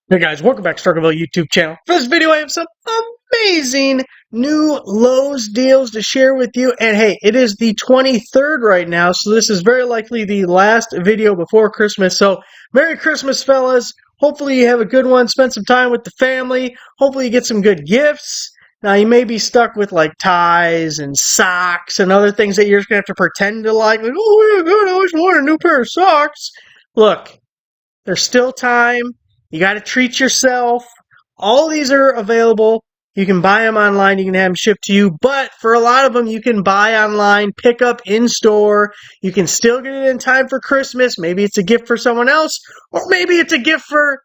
Hey guys, welcome back to TheStruggleville YouTube channel. For this video, I have some amazing new Lowe's deals to share with you. And hey, it is the 23rd right now, so this is very likely the last video before Christmas. So, Merry Christmas, fellas. Hopefully you have a good one. Spend some time with the family. Hopefully you get some good gifts. Now, you may be stuck with like ties and socks and other things that you're just going to have to pretend to like, oh, yeah, God, I always want a new pair of socks. Look, there's still time. You got to treat yourself. All these are available. You can buy them online. You can have them shipped to you. But for a lot of them, you can buy online, pick up in store. You can still get it in time for Christmas. Maybe it's a gift for someone else, or maybe it's a gift for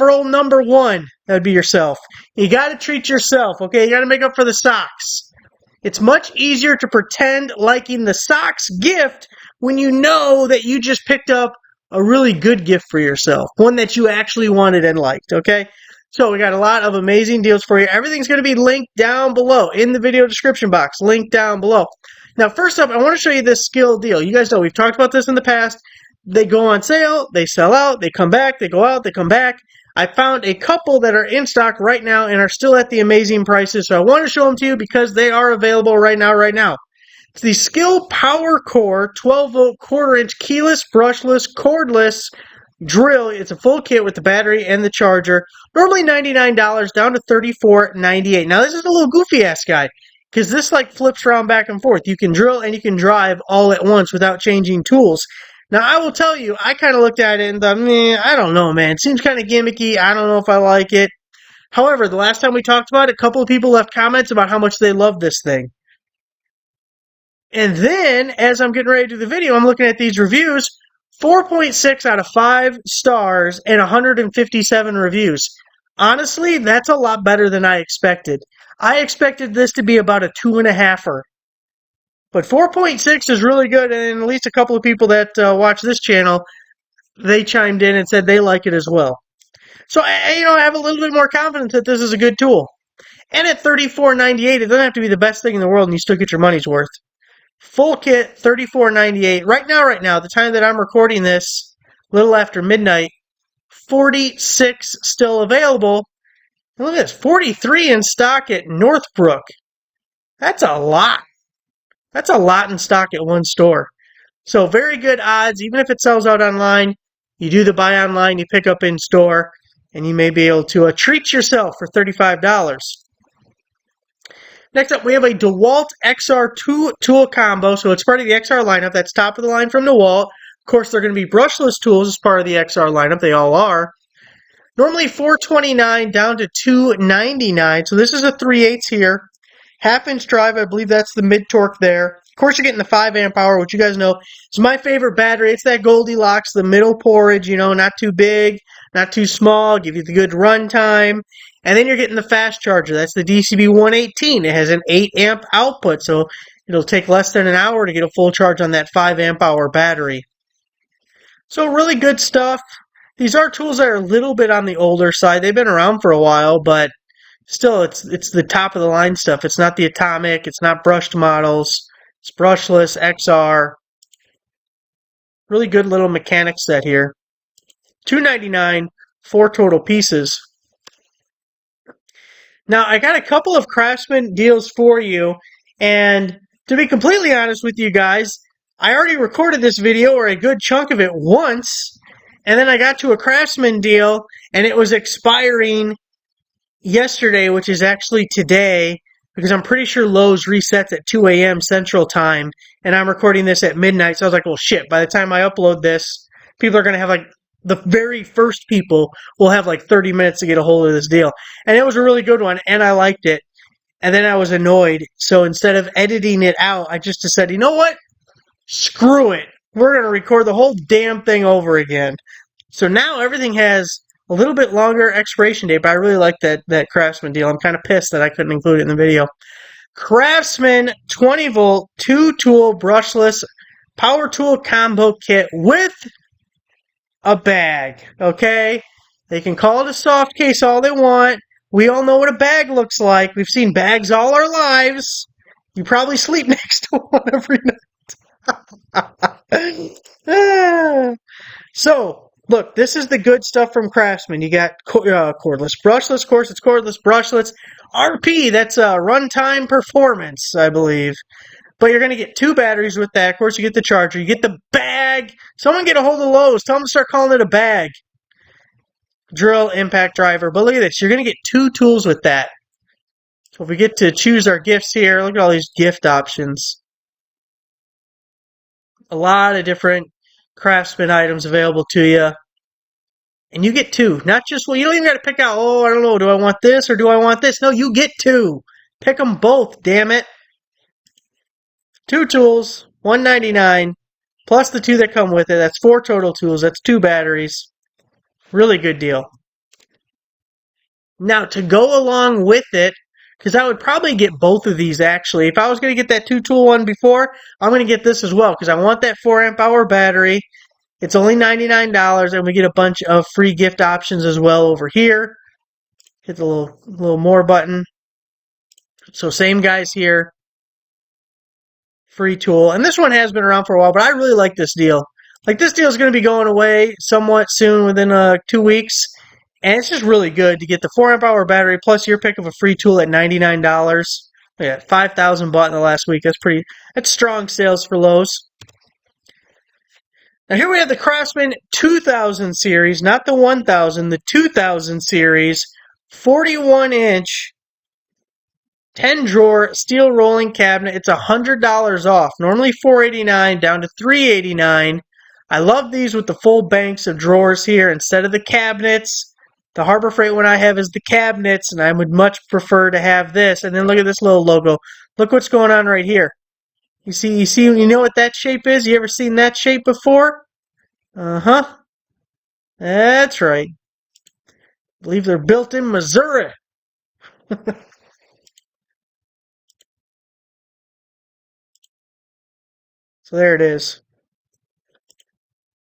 old number one. That'd be yourself. You got to treat yourself, okay? You got to make up for the socks. It's much easier to pretend liking the socks gift when you know that you just picked up a really good gift for yourself, one that you actually wanted and liked, okay? So we got a lot of amazing deals for you. Everything's going to be linked down below in the video description box, linked down below. Now, first up, I want to show you this skill deal. You guys know we've talked about this in the past. They go on sale, they sell out, they come back, they go out, they come back. I found a couple that are in stock right now and are still at the amazing prices, so I want to show them to you because they are available right now. It's the Skill Power Core 12-volt quarter-inch keyless, brushless, cordless drill. It's a full kit with the battery and the charger. Normally $99, down to $34.98. Now, this is a little goofy-ass guy because this like flips around back and forth. You can drill and you can drive all at once without changing tools. Now, I will tell you, I kind of looked at it and thought, I don't know, man. It seems kind of gimmicky. I don't know if I like it. However, the last time we talked about it, a couple of people left comments about how much they love this thing. And then, as I'm getting ready to do the video, I'm looking at these reviews. 4.6 out of 5 stars and 157 reviews. Honestly, that's a lot better than I expected. I expected this to be about a 2.5-er. But 4.6 is really good, and at least a couple of people that watch this channel, they chimed in and said they like it as well. So, I have a little bit more confidence that this is a good tool. And at $34.98, it doesn't have to be the best thing in the world, and you still get your money's worth. Full kit, $34.98. Right now, the time that I'm recording this, a little after midnight, 46 still available. And look at this, 43 in stock at Northbrook. That's a lot. That's a lot in stock at one store. So very good odds, even if it sells out online, you do the buy online, you pick up in store, and you may be able to treat yourself for $35. Next up, we have a DeWalt XR2 tool combo. So it's part of the XR lineup. That's top of the line from DeWalt. Of course, they're going to be brushless tools as part of the XR lineup. They all are. Normally $429 down to $299. So this is a 3/8 here. Half-inch drive, I believe that's the mid-torque there. Of course, you're getting the 5 amp hour, which you guys know is my favorite battery. It's that Goldilocks, the middle porridge, not too big, not too small, give you the good run time. And then you're getting the fast charger. That's the DCB 118. It has an 8 amp output, so it'll take less than an hour to get a full charge on that 5 amp hour battery. So really good stuff. These are tools that are a little bit on the older side. They've been around for a while, but still, it's the top of the line stuff. It's not the Atomic. It's not brushed models. It's brushless, XR. Really good little mechanic set here. $299, 4 total pieces. Now, I got a couple of Craftsman deals for you, and to be completely honest with you guys, I already recorded this video, or a good chunk of it, once, and then I got to a Craftsman deal, and it was expiring yesterday, which is actually today, because I'm pretty sure Lowe's resets at 2 a.m. Central Time, and I'm recording this at midnight, so I was like, well, shit, by the time I upload this, people are going to have, the very first people will have 30 minutes to get a hold of this deal. And it was a really good one, and I liked it. And then I was annoyed, so instead of editing it out, I just said, you know what? Screw it. We're going to record the whole damn thing over again. So now everything has a little bit longer expiration date, but I really like that Craftsman deal. I'm kind of pissed that I couldn't include it in the video. Craftsman 20-volt 2-tool brushless power tool combo kit with a bag, okay? They can call it a soft case all they want. We all know what a bag looks like. We've seen bags all our lives. You probably sleep next to one every night. So, Look, this is the good stuff from Craftsman. You got cordless brushless, of course, it's cordless brushless. RP, that's runtime performance, I believe. But you're going to get 2 batteries with that. Of course, you get the charger. You get the bag. Someone get a hold of Lowe's. Tell them to start calling it a bag. Drill, impact driver. But look at this. You're going to get 2 tools with that. So if we get to choose our gifts here, look at all these gift options. A lot of different Craftsman items available to you. And you get 2. Not just, well, you don't even got to pick out, oh, I don't know, do I want this or do I want this? No, you get 2. Pick them both, damn it. 2 tools, $1.99, plus the 2 that come with it. That's 4 total tools. That's 2 batteries. Really good deal. Now, to go along with it, because I would probably get both of these, actually. If I was going to get that 2-tool one before, I'm going to get this as well, because I want that 4 amp hour battery. It's only $99, and we get a bunch of free gift options as well over here. Hit the little more button. So same guys here. Free tool. And this one has been around for a while, but I really like this deal. Like, this deal is going to be going away somewhat soon, within 2 weeks. And it's just really good to get the 4 amp hour battery plus your pick of a free tool at $99. Yeah, 5,000 bought in the last week. That's strong sales for Lowe's. Now here we have the Craftsman 2000 series, not the 1000, the 2000 series, 41-inch, 10-drawer steel rolling cabinet. It's $100 off. Normally $489, down to $389. I love these with the full banks of drawers here instead of the cabinets. The Harbor Freight one I have is the cabinets, and I would much prefer to have this. And then look at this little logo. Look what's going on right here. You know what that shape is? You ever seen that shape before? Uh-huh. That's right. I believe they're built in Missouri. So there it is.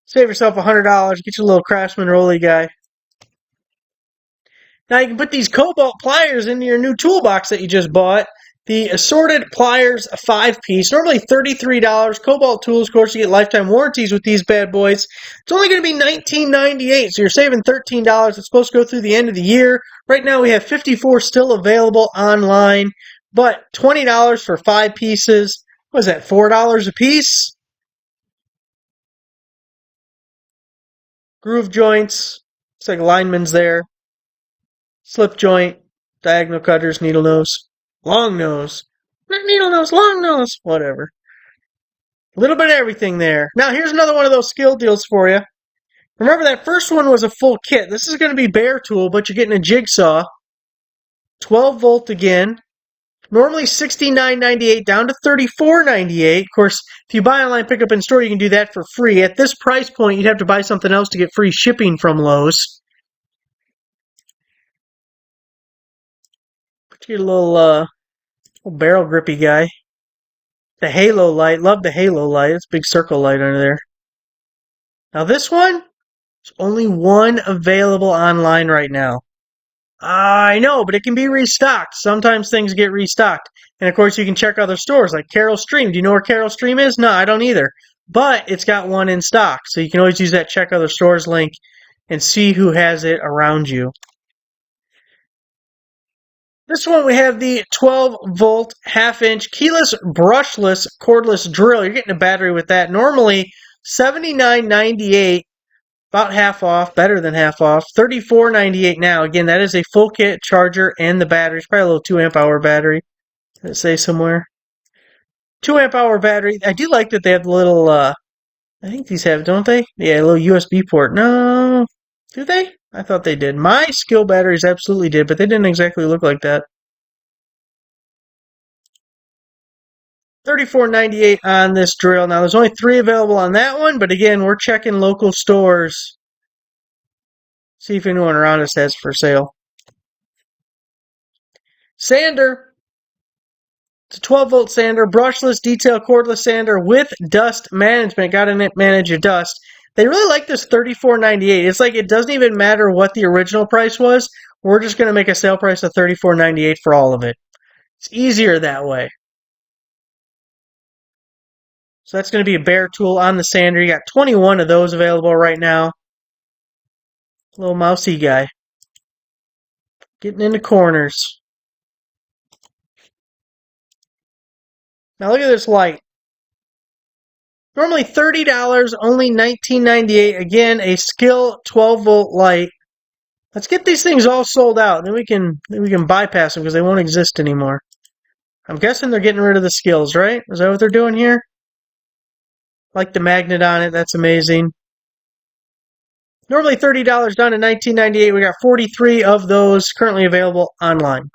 Save yourself $100. Get your little Craftsman Rolly guy. Now you can put these Cobalt pliers into your new toolbox that you just bought. The assorted pliers 5-piece, normally $33. Cobalt tools, of course, you get lifetime warranties with these bad boys. It's only going to be $19.98, so you're saving $13. It's supposed to go through the end of the year. Right now we have 54 still available online, but $20 for 5 pieces. What is that, $4 a piece? Groove joints. Looks like lineman's there. Slip joint. Diagonal cutters. Needle nose. Long nose. Not needle nose. Long nose. Whatever. A little bit of everything there. Now here's another one of those skill deals for you. Remember that first one was a full kit. This is going to be bare tool, but you're getting a jigsaw. 12 volt again. Normally $69.98 down to $34.98. Of course, if you buy online, pick up in store, you can do that for free. At this price point, you'd have to buy something else to get free shipping from Lowe's. Put your little barrel grippy guy. The halo light. Love the halo light. It's a big circle light under there. Now this one, there's only one available online right now. I know, but it can be restocked. Sometimes things get restocked. And of course, you can check other stores like Carol Stream. Do you know where Carol Stream is? No, I don't either. But it's got one in stock. So you can always use that check other stores link and see who has it around you. This one we have the 12-volt, half-inch, keyless, brushless, cordless drill. You're getting a battery with that. Normally $79.98. About half off, better than half off. $34.98 now. Again, that is a full kit, charger, and the battery. It's probably a little 2 amp hour battery. Does it say somewhere? 2 amp hour battery. I do like that they have the little, I think these have, don't they? Yeah, a little USB port. No. Do they? I thought they did. My skill batteries absolutely did, but they didn't exactly look like that. $34.98 on this drill. Now, there's only 3 available on that one, but again, we're checking local stores. See if anyone around us has for sale. Sander. It's a 12-volt sander, brushless, detail, cordless sander with dust management. Got to manage your dust. They really like this $34.98. It's like it doesn't even matter what the original price was. We're just going to make a sale price of $34.98 for all of it. It's easier that way. So that's going to be a bare tool on the sander. You got 21 of those available right now. Little mousy guy. Getting into corners. Now look at this light. Normally $30, only $19.98. Again, a Skill 12-volt light. Let's get these things all sold out. Then we can bypass them because they won't exist anymore. I'm guessing they're getting rid of the skills, right? Is that what they're doing here? Like the magnet on it. That's amazing. Normally $30, down to $19.98. We got 43 of those currently available online.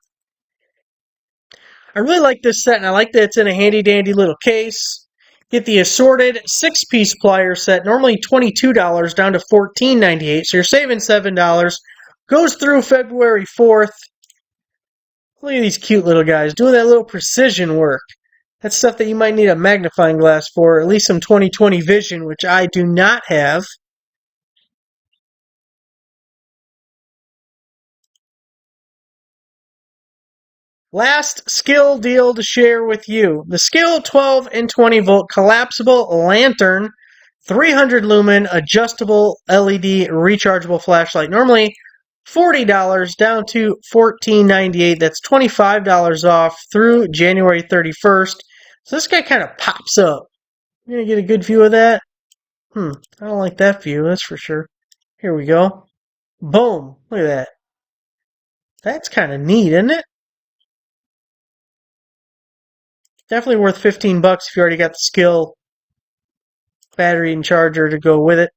I really like this set, and I like that it's in a handy-dandy little case. Get the assorted 6-piece plier set, normally $22, down to $14.98, so you're saving $7. Goes through February 4th. Look at these cute little guys doing that little precision work. That's stuff that you might need a magnifying glass for, at least some 20/20 vision, which I do not have. Last skill deal to share with you. The Skill 12 and 20 volt collapsible lantern, 300 lumen adjustable LED rechargeable flashlight. Normally $40, down to $14.98. That's $25 off through January 31st. So this guy kind of pops up. You're going to get a good view of that? I don't like that view, that's for sure. Here we go. Boom. Look at that. That's kind of neat, isn't it? Definitely worth 15 bucks if you already got the Skill battery and charger to go with it.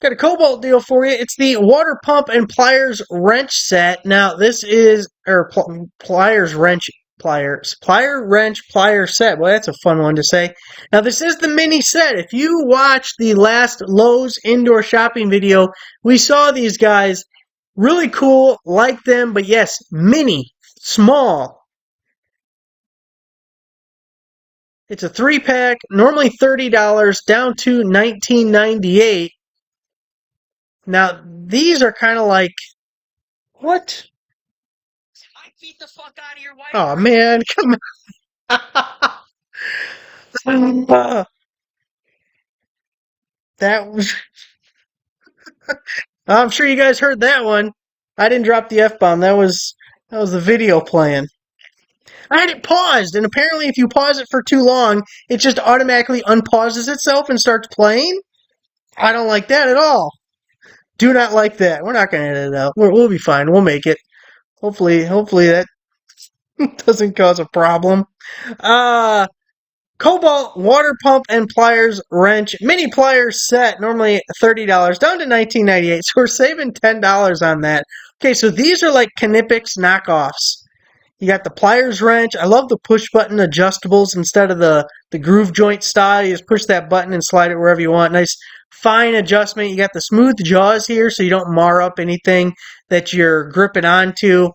Got a Cobalt deal for you. It's the water pump and pliers wrench set. Now this is pliers wrench plier set. Well, that's a fun one to say. Now this is the mini set. If you watched the last Lowe's indoor shopping video, we saw these guys. Really cool, like them, but yes, mini, small. It's a 3-pack, normally $30, down to $19.98. Now, these are kind of like, what? 5 feet the fuck out of your wife. Oh, man, come on. That was... I'm sure you guys heard that one. I didn't drop the F-bomb. That was the video playing. I had it paused, and apparently if you pause it for too long, it just automatically unpauses itself and starts playing. I don't like that at all. Do not like that. We're not going to edit it out. We'll be fine. We'll make it. Hopefully that doesn't cause a problem. Cobalt water pump and pliers wrench mini pliers set, normally $30, down to $19.98. So we're saving $10 on that. Okay, so these are like Knipex knockoffs. You got the pliers wrench. I love the push button adjustables instead of the groove joint style. You just push that button and slide it wherever you want. Nice fine adjustment. You got the smooth jaws here so you don't mar up anything that you're gripping onto.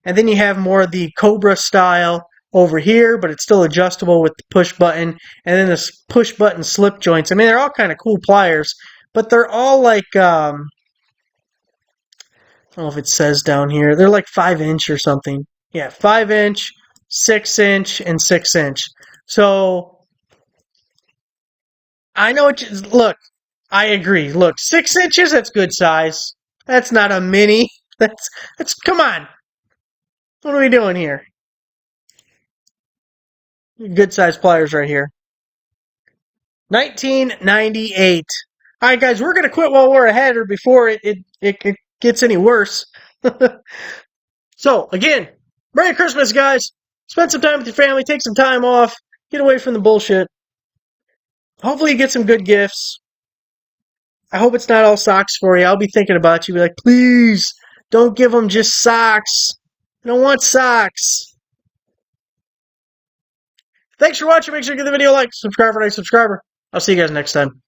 And then you have more of the Cobra style over here, but it's still adjustable with the push button. And then the push button slip joints. I mean, they're all kind of cool pliers, but they're all like, I don't know if it says down here. They're like 5-inch or something. Yeah, 5-inch, 6-inch, and 6-inch. So, I know what you... Look, I agree. Look, 6 inches, that's good size. That's not a mini. That's come on. What are we doing here? Good size pliers right here. $19.98. All right, guys, we're going to quit while we're ahead or before it gets any worse. So, again, Merry Christmas, guys. Spend some time with your family. Take some time off. Get away from the bullshit. Hopefully you get some good gifts. I hope it's not all socks for you. I'll be thinking about you. Be like, please, don't give them just socks. I don't want socks. Thanks for watching. Make sure you give the video a like. Subscribe for a next subscriber. I'll see you guys next time.